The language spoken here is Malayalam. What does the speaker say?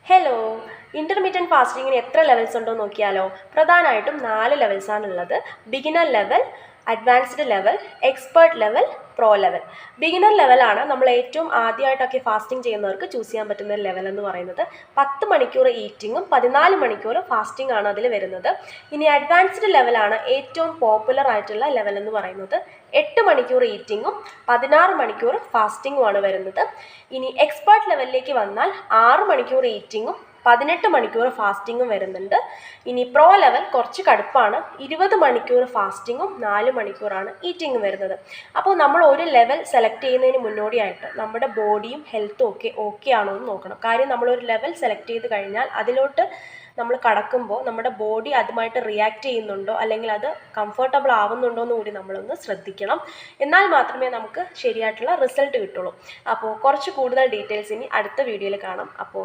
ഹലോ, ഇൻ്റർമീഡിയറ്റ് ഫാസ്റ്റിങ്ങിന് എത്ര ലെവൽസ് ഉണ്ടോ നോക്കിയാലോ. പ്രധാനമായിട്ടും 4 ലെവൽസാണുള്ളത്. Beginner level, advanced level, expert level, pro level. Beginner ലെവലാണ് നമ്മൾ ഏറ്റവും ആദ്യമായിട്ടൊക്കെ ഫാസ്റ്റിംഗ് ചെയ്യുന്നവർക്ക് ചൂസ് ചെയ്യാൻ പറ്റുന്ന ഒരു ലെവൽ എന്ന് പറയുന്നത്. 10 മണിക്കൂർ ഈറ്റിങ്ങും 14 മണിക്കൂർ ഫാസ്റ്റിംഗ് ആണ് അതിൽ വരുന്നത്. ഇനി അഡ്വാൻസ്ഡ് ലെവലാണ് ഏറ്റവും പോപ്പുലർ ആയിട്ടുള്ള ലെവൽ എന്ന് പറയുന്നത്. 8 മണിക്കൂർ ഈറ്റിങ്ങും 16 മണിക്കൂർ ഫാസ്റ്റിങ്ങുമാണ് വരുന്നത്. ഇനി എക്സ്പേർട്ട് ലെവലിലേക്ക് വന്നാൽ 6 മണിക്കൂർ ഈറ്റിങ്ങും 18 മണിക്കൂർ ഫാസ്റ്റിങ്ങും വരുന്നുണ്ട്. ഇനി പ്രോ ലെവൽ കുറച്ച് കടുപ്പാണ്. 20 മണിക്കൂർ ഫാസ്റ്റിങ്ങും 4 മണിക്കൂറാണ് ഈറ്റിങ്ങും വരുന്നത്. അപ്പോൾ നമ്മൾ ഒരു ലെവൽ സെലക്ട് ചെയ്യുന്നതിന് മുന്നോടിയായിട്ട് നമ്മുടെ ബോഡിയും ഹെൽത്തും ഓക്കെ ആണോ എന്ന് നോക്കണം. കാര്യം നമ്മളൊരു ലെവൽ സെലക്ട് ചെയ്ത് കഴിഞ്ഞാൽ അതിലോട്ട് നമ്മൾ കടക്കുമ്പോൾ നമ്മുടെ ബോഡി അതുമായിട്ട് റിയാക്ട് ചെയ്യുന്നുണ്ടോ അല്ലെങ്കിൽ അത് കംഫർട്ടബിൾ ആവുന്നുണ്ടോ എന്ന് കൂടി നമ്മളൊന്ന് ശ്രദ്ധിക്കണം. എന്നാൽ മാത്രമേ നമുക്ക് ശരിയായിട്ടുള്ള റിസൾട്ട് കിട്ടുള്ളൂ. അപ്പോൾ കുറച്ച് കൂടുതൽ ഡീറ്റെയിൽസ് ഇനി അടുത്ത വീഡിയോയിൽ കാണാം. അപ്പോൾ